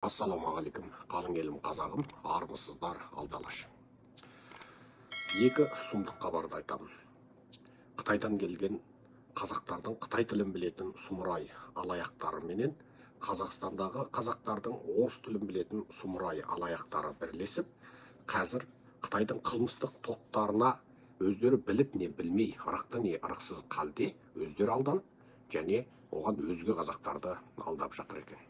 Ассалаумағалейкум, қалың елім қазағым, армысыздар, алдалаш. Екі сұмдық хабарды айтамын. Қытайдан келген қазақтардың Қытай тілін білетін сұмырай алаяқтары менен Қазақстандағы қазақтардың орыс тілін білетін сұмырай алаяқтары бірлесіп, қазір Қытайдың қылмыстық топтарына өздері біліп не білмей, ырықты не ырықсыз қалде өздері алданып, және оған өзге қазақтарды алдап жатыр екен.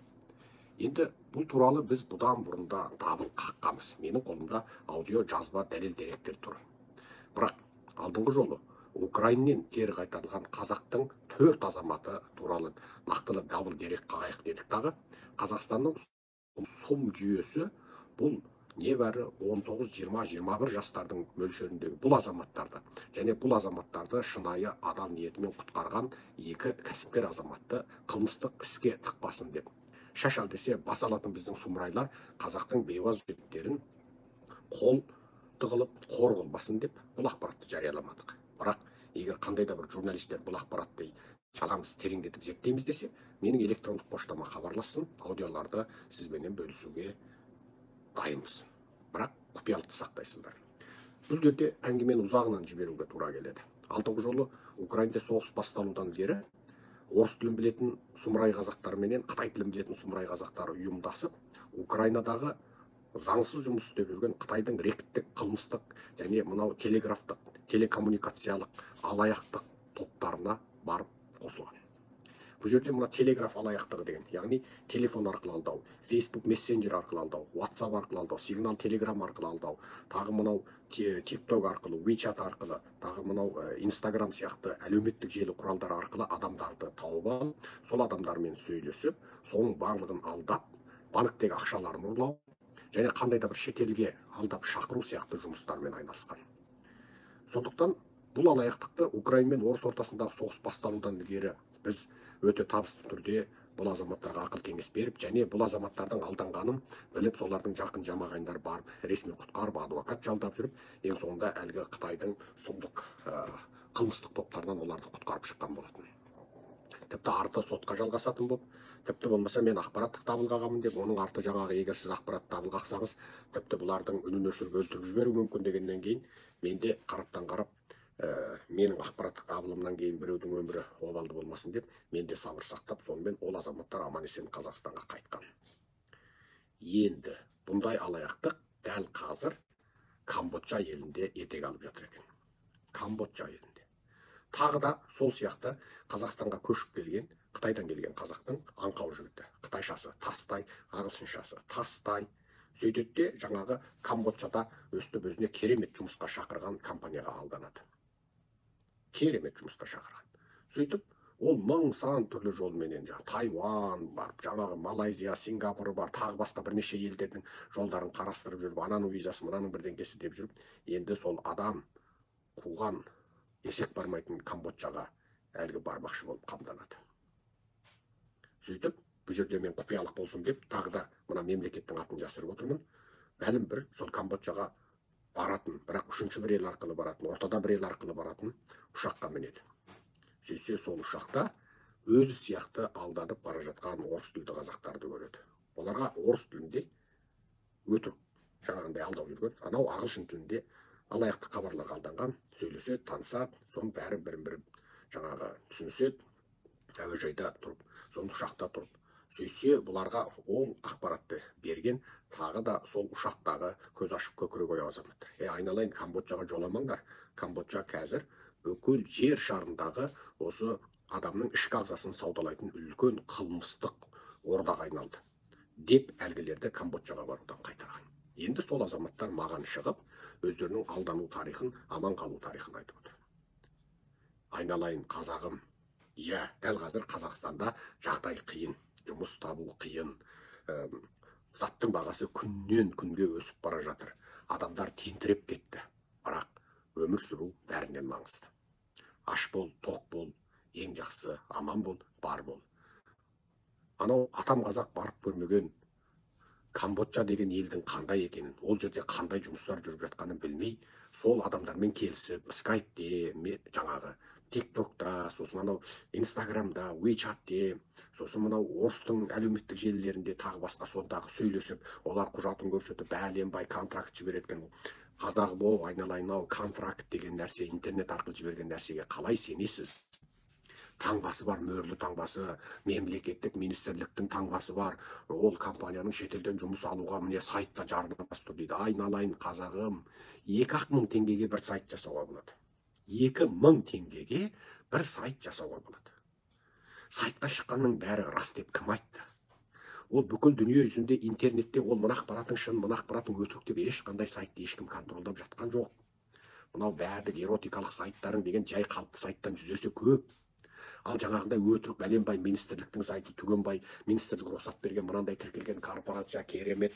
Енді бұл туралы біз бұдан бұрында дабыл қаққанбыз. Менің қолымда аудио жазба дәлел деректер тұр. Бірақ алдыңғы жолы Украиннен кері қайтарылған қазақтың 4 азаматы туралы нақтылы дабыл дерек қағайық дедік дағы. Қазақстанның сом жүйесі бұл небәрі 19, 20, 21 жастардың мөлшеріндегі бұл азаматтарды және бұл азаматтарды шынайы адал ниетімен құтқарған екі кәсіпкер азаматты қылмыстық іске тықпасын деп. Шашал десе бас алатын біздің сұмырайлар қазақтың бейуаз жігіттерін қол тығылып қор қылбасын деп бұл ақпаратты жарияламадық. Бірақ егер қандай да бір журналистер бұл ақпаратты жазамыз, тереңдетіп зерттейміз десе, менің электрондық поштама хабарлассын, аудиоларды сізбенен бөлісуге дайынбыз. Бірақ құпиялықты сақтайсыздар. Бұл жерде әңгімені ұзағынан жіберуге тура келеді. Алдыңғы жолы Украинада соғыс басталудан бері орыс тілін білетін сұмырай қазақтар менен Қытай тілін білетін сұмырай қазақтар ұйымдасып, Украинадағы заңсыз жұмыс істеп жүрген Қытайдың рекеттік қылмыстық және мынау телеграфтық, телекоммуникациялық алаяқтық топтарына барып қосылған. Бұл жерде мына телеграф алаяқтығы деген, яғни телефон арқылы алдау, Facebook мессенджер арқылы алдау, WhatsApp арқылы алдау, сигнал телеграм арқылы алдау, тағы мынау TikTok арқылы, WeChat арқылы, тағы мынау Instagram сияқты әлеуметтік желі құралдары арқылы адамдарды тауып алып, сол адамдармен сөйлесіп, соның барлығын алдап, банктегі ақшаларын ұрлау және қандай да бір шетелге алдап шақыру сияқты жұмыстармен айналысқан. Сондықтан бұл алаяқтықты Украина мен орыс ортасындағы соғыс басталудан бері біз өте табысты түрде бұл азаматтарға ақыл кеңес беріп, және бұл азаматтардың алданғанын біліп, солардың жақын жамағайындары барып ресми құтқарып, адвокат жалдап жүріп, ең соңында әлгі Қытайдың сұмдық қылмыстық топтарынан оларды құтқарып шыққан болатын. Тіпті арты сотқа жалғасатын болып, тіпті болмаса мен ақпараттық дабыл қағамын деп, оның арты жаңағы егер сіз ақпаратты дабыл қақсаңыз, тіпті бұлардың үнін өшіріп өлтіріп жіберу мүмкін дегеннен кейін менде қараптан қарап менің ақпараттық дабылымнан кейін біреудің өмірі обалды болмасын деп, менде сабыр сақтап, сонымен ол азаматтар аман есен Қазақстанға қайтқан. Енді бұндай алаяқтық дәл қазір Камбоджа елінде етек алып жатыр екен. Камбоджа елінде. Тағы да сол сияқты Қазақстанға көшіп келген, Қытайдан келген қазақтың аңқау жігіті. Қытайшасы тастай, ағылшыншасы тастай. Сөйтеді де жаңағы Камбоджада өстіп өзіне керемет жұмысқа шақырған компанияға алданады. Керемет жұмысқа шақырған. Сөйтіп, ол мың сан түрлі жолменен Тайван бар, жаңағы Малайзия, Сингапур бар, тағы басқа бірнеше елдердің жолдарын қарастырып жүріп, ананың визасы, мынаның бірдеңкесі деп жүріп, енді сол адам қуған есек бармайтын Камбоджаға әлгі бармақшы болып қамданады. Сөйтіп, бұл жерде мен құпиялық болсын деп, тағы да мына мемлекеттің атын жасырып отырмын. Мәлім бір сол Камбоджаға баратын, бірақ үшінші бір ел арқылы баратын, ортада бір ел арқылы баратын ұшаққа мінеді. Сөйтсе сол ұшақта өзі сияқты алданып бара жатқан орыс тілді қазақтарды көреді. Оларға орыс тілінде өтірік жаңағындай алдап жүрген, анау ағылшын тілінде алаяқтық хабарларға алданған, сөйлеседі, танысады, соның бәрі бірін-бірі жаңағы түсініседі, әуежайда тұрып, соның ұшақта тұрып. Сөйтсе, бұларға ол ақпаратты берген тағы да сол ұшақтағы көз ашып көкірек ояу азаматтар. Айналайын, Камбоджаға жоламаңдар. Камбоджа қазір бүкіл жер шарындағы осы адамның ішкі ағзасын саудалайтын үлкен қылмыстық ордаға айналды деп әлгілерді Камбоджаға барудан қайтарған. Енді сол азаматтар маған шығып, өздерінің алдану тарихын, аман қалу тарихын айтып отыр. Айналайын қазағым, иә, дәл қазір Қазақстанда жағдай қиын, жұмыс табу қиын, заттың бағасы күннен күнге өсіп бара жатыр. Адамдар тентіреп кетті, бірақ өмір сүру бәрінен маңызды. Аш бол, тоқ бол, ең жақсы аман бол, бар бол. Анау атам қазақ барып көрмеген Камбоджа деген елдің қандай екенін, ол жерде қандай жұмыстар жүріп жатқанын білмей, сол адамдармен келісіп, скайпте, жаңағы тиктокта, сосын анау инстаграмда, уичатте, сосын мынау орыстың әлеуметтік желілерінде тағы басқа сондағы сөйлесіп, олар құжатын көрсетіп бәленбай контракт жібереді екен. Қазақ болып айналайын ау, контракт деген нәрсе, интернет арқылы жіберген нәрсеге қалай сенесіз? Таңбасы бар, мөрлі таңбасы, мемлекеттік министрліктің таңбасы бар. Ол компанияның шетелден жұмыс алуға міне сайтта жарнамасы тұр дейді. Айналайын қазағым, 2-ақ мың теңгеге бір сайт жасауға болады. 2 мың теңгеге бір сайт жасауға болады. Сайтқа шыққанның бәрі рас деп кім айтты? Ол бүкіл дүние жүзінде интернетте ол мына ақпаратың шын, мына ақпаратың өтірік деп ешқандай сайтты ешкім контролдап жатқан жоқ. Мынау бәдік эротикалық сайттарың деген жай қалыпты сайттан 100 есе көп. Ал жаңағындай өтірік бәленбай министрліктің сайты, түгенбай министрлік рұқсат берген мынандай тіркелген корпорация, керемет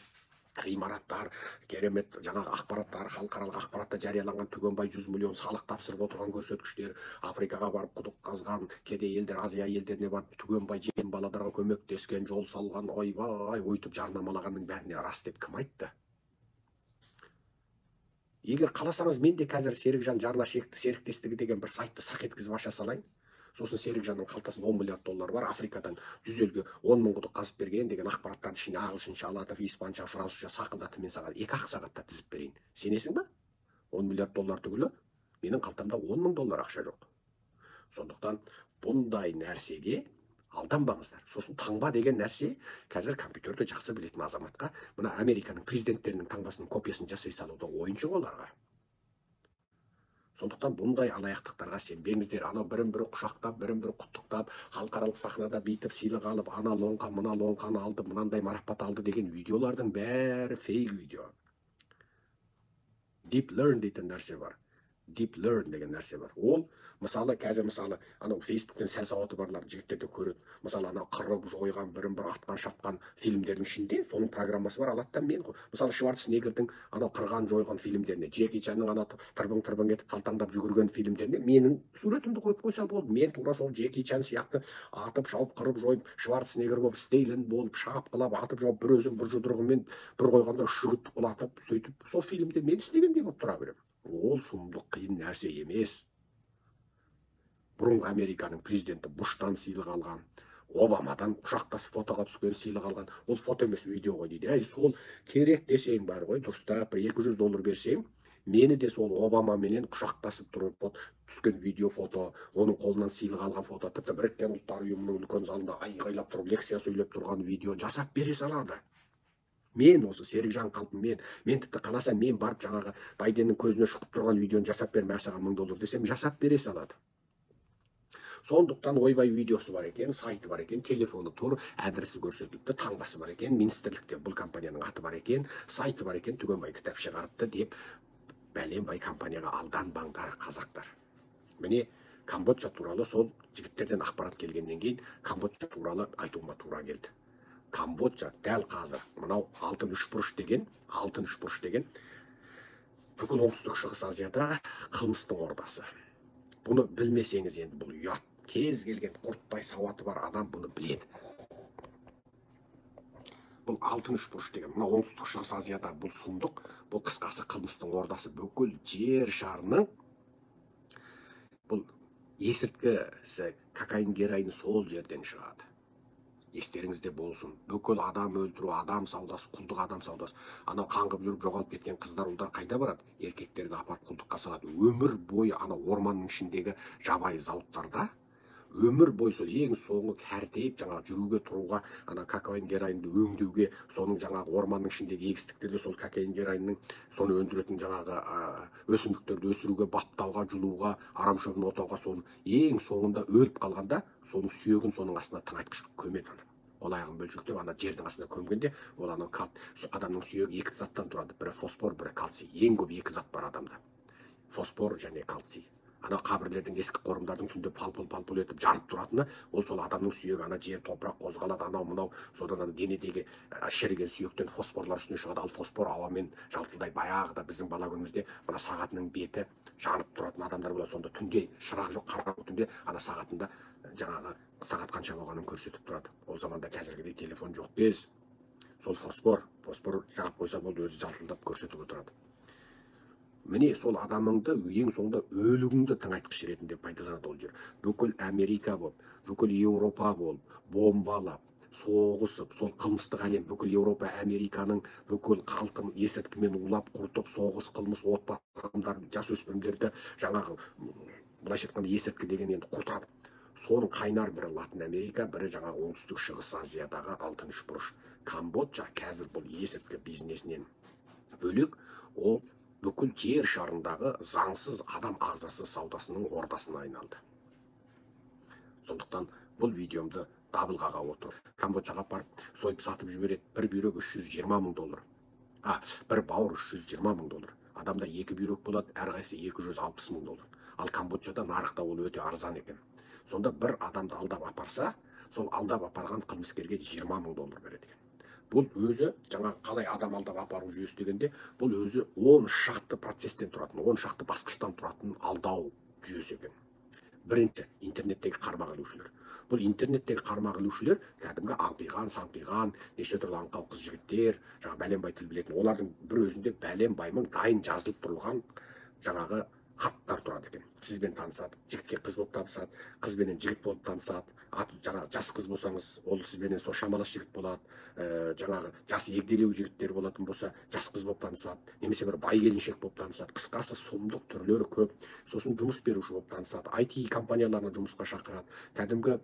ғимараттар, керемет жаңағы ақпараттар, халықаралық ақпаратта жарияланған түгенбай 100 миллион салық тапсырып отырған көрсеткіштер, Африкаға барып құдық қазған, кедей елдер, Азия елдеріне барып түгенбай жетім балаларға көмектескен, жол салған, ойбай, өйтіп жарнамалағанның бәріне рас деп кім айтты? Егер қаласаңыз, мен де қазір Серікжан Жарна серіктестігі деген бір сайтты сақ еткізіп аша салайын. Сосын Серікжанның қалтасында 10 миллиард доллар бар, Африкадан 100 елге 10 мың құдық қазып берген деген ақпараттарды ішіне ағылшынша, латып, испанша, французша сақылдатып мен саған 2-ақ сағатта тізіп берейін. Сенесің ба? 10 миллиард доллар түгілі менің қалтамда 10 мың доллар ақша жоқ. Сондықтан бұндай нәрсеге алданбаңыздар. Сосын таңба деген нәрсе қазір компьютерді жақсы білетін азаматқа мына Американың президенттерінің таңбасының копиясын жасай салуда ойыншық оларға. Сондықтан бұндай алаяқтықтарға сенбеңіздер. Анау бірін-бірі құшақтап, бірін-бірі құттықтап, халықаралық сахнада бүйтіп сыйлық алып, ана лоңқа, мына лоңқаны алды, мынандай марапат алды деген видеолардың бәрі фейк видео. Deep learn дейтін нәрсе бар. Deep learn деген нәрсе бар. Ол мысалы қазір мысалы анау Фейсбуктен сәл сауаты барлар жігіттерде көреді. Мысалы анау қырып жойған, бірін-бірі атқан шапқан фильмдердің ішінде соның программасы бар. Алаттан мен мысалы Шварценеггердің анау қырған жойған фильмдеріне, Джеки Чанның анау тырбың етіп талтаңдап жүгірген фильмдеріне менің суретімді қойып қойса болды. Мен тура сол Джеки Чан сияқты атып шауып қырып жойып, Шварценеггер болып, Стейлен болып, шапқылап атып жауып, бір өзім бір жұдырығымен бір қойғанда 3 жігітті құлатып, сөйтіп сол фильмде мен істегендей болып тұра беремін. Ол сұмдық қиын нәрсе емес. Бұрынғы Американың президенті Буштан сыйлық алған, Обамадан құшақтасып фотоға түскен сыйлық алған. Ол фото емес, видео ғой дейді. Әй, сол керек десең бар ғой, дұрыстап бір 200 доллар берсең, мені де сол Обама менен құшақтасып тұрып түскен видео фото, оның қолынан сыйлық алған фото, тіпті Біріккен Ұлттар ұйымының үлкен залында айғайлап тұрып лекция сөйлеп тұрған видео жасап бере салады. Мен осы Серікжан қалпым, мен тіпті қаласам мен барып жаңағы Байденнің көзіне шұқып тұрған видеоны жасап бермей саған 1000 доллар десем, жасап бере салады. Сондықтан ойбай видеосы бар екен, сайты бар екен, телефоны тұр, адресі көрсетіліпті, таңбасы бар екен, министрлікте бұл компанияның аты бар екен, сайты бар екен, түгенбай кітап шығарыпты деп бәленбай компанияға алданбаңдар қазақтар. Міне Камбоджа туралы сол жігіттерден ақпарат келгеннен кейін Камбоджа туралы айтуыма тура келді. Камбоджа дәл қазір мынау алтын үшбұрыш деген бүкіл оңтүстік шығыс Азияда қылмыстың ордасы. Бұны білмесеңіз енді бұл ұят. Кез келген құрттай сауаты бар адам бұны біледі. Бұл алтын үшбұрыш деген мынау оңтүстік шығыс Азияда бұл сұмдық, бұл қысқасы қылмыстың ордасы. Бүкіл жер шарының бұл есірткісі, кокаин, героин сол жерден шығады. Естеріңізде болсын. Бүкіл адам өлтіру, адам саудасы, құлдық адам саудасы. Анау қаңғып жүріп жоғалып кеткен қыздар, ұлдар қайда барады? Еркектерді апарып құлдыққа салады. Өмір бойы анау орманның ішіндегі жабайы зауыттарда өмір бойы сол ең соңғы кәртейіп жаңағы жүруге тұруға, ана кокаин героинді өңдеуге, соның жаңағы орманның ішіндегі егістіктерде сол кокаин героиннің соны өндіретін жаңағы өсімдіктерді өсіруге, баптауға, жұлуға, арамшөбін отауға, соны ең соңында өліп қалғанда соның сүйегін соның астына тыңайтқыш көмеді. Қол аяғын бөлшектеп ана жердің астына көмгенде ол анау адамның сүйегі 2 заттан тұрады. Бірі фосфор, бірі кальций. Ең көп 2 зат бар адамда. Фосфор және кальций. Ана қабірлердің ескі қорымдардың түнде палпыл етіп жанып тұратыны, ол сол адамның сүйегі, ана жер топырақ қозғалады, анау мынау, содан денедегі шіріген сүйектен фосфорлар үстіне шығады. Ал фосфор ауамен жалтылдай, баяғыда біздің бала күнімізде мына сағатының беті жанып тұратын адамдар болады. Сонда түнде шырақ жоқ, қараңғы түнде ана сағатында жаңағы сағат қанша болғанын көрсетіп тұрады. Ол заманда қазіргідей телефон жоқ кез. Сол фосфор жағып қойса болды, өзі жалтылдап көрсетіп отырады. міне сол адамыңды ең соңында өлігіңді тыңайтқыш ретінде пайдаланады ол жер. Бүкіл Америка болып, бүкіл Еуропа болып, бомбалап, соғысып, сол қылмыстық әлем, бүкіл Еуропа, Американың бүкіл халқын есірткімен улап, құртып, соғыс, қылмыс, отбасы адамдар, жасөспірімдерді жаңағы былайша айтқанда есірткі деген енді құртады. Соның қайнар бірі Латын Америка, бірі жаңағы оңтүстік шығыс Азиядағы алтын үшбұрыш. Камбоджа қазір бұл есірткі бизнесінен бөлек, ол бүкіл жер шарындағы заңсыз адам ағзасы саудасының ордасына айналды. Сондықтан бұл видеомды дабыл қаға отыр. Камбоджаға барып сойып сатып жібереді. Бір бүйрек $320.000. Бір бауыр $320.000. Адамда 2 бүйрек болады, әрқайсысы $260.000. Ал Камбоджада нарықта ол өте арзан екен. Сонда бір адамды алдап апарса, сол алдап апарған қылмыскерге $20.000 береді екен. Бұл өзі жаңа қалай адам алдап апару жүйесі дегенде, бұл өзі 10 шақты процестен тұратын, 10 шақты басқыштан тұратын алдау жүйесі екен. Бірінші, интернеттегі қармақ ілушілер. Бұл интернеттегі қармақ ілушілер кәдімгі аңқиған, саңқиған, неше түрлі аңқау қыз жігіттер, жаңа бәленбай тіл білетін. Олардың бір өзінде бәленбаймың дайын жазылып тұрылған жаңағы хаттар тұрады екен. Сізбен танысады, жігітке қыз болып табысады, қызбенен жігіт болып танысады. Жаңағы жас қыз болсаңыз, ол сізбенен сол шамалас жігіт болады. Жаңағы жас егделеу жігіттер болатын болса, жас қыз болып танысады, немесе бір бай келіншек болып танысады. Қысқасы, сұмдық түрлері көп. Сосын жұмыс беруші болып танысады. IT компанияларына жұмысқа шақырады. Кәдімгі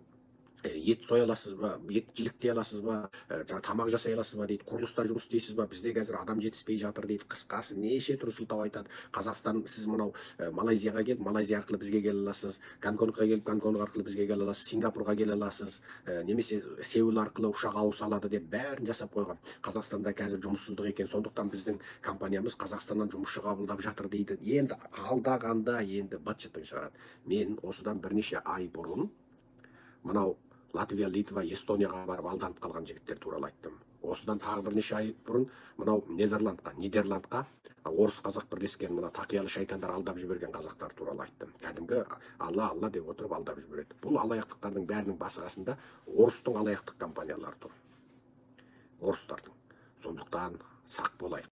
ет соя аласыз ба, ет жіліктей аласыз ба, жаңа тамақ жасай аласыз ба дейді, құрылыста жұмыс істейсіз ба, бізде қазір адам жетіспей жатыр дейді. Қысқасы неше түрлі сылтау айтады. Қазақстан, сіз мынау Малайзияға келіп, Малайзия арқылы бізге келе аласыз, Гонконгқа келіп, Гонконг арқылы бізге келе аласыз, Сингапурға келе аласыз, немесе Сеул арқылы ұшақ ауыса алады деп бәрін жасап қойған. Қазақстанда қазір жұмыссыздық екен, сондықтан біздің компаниямыз Қазақстаннан жұмысшы қабылдап жатыр дейді. Енді алдағанда енді быт-шытын шығарады. Мен осыдан бірнеше ай бұрын мынау Латвия, Литва, Эстонияға барып алданып қалған жігіттер туралы айттым. Осыдан тағы бірнеше ай бұрын мынау Нидерландқа орыс қазақ бірлескен мына тақиялы шайтандар алдап жіберген қазақтар туралы айттым. Кәдімгі алла деп отырып алдап жібереді. Бұл алаяқтықтардың бәрінің басы қасында орыстың алаяқтық компаниялары тұр. Орыстардың. Сондықтан сақ болайық.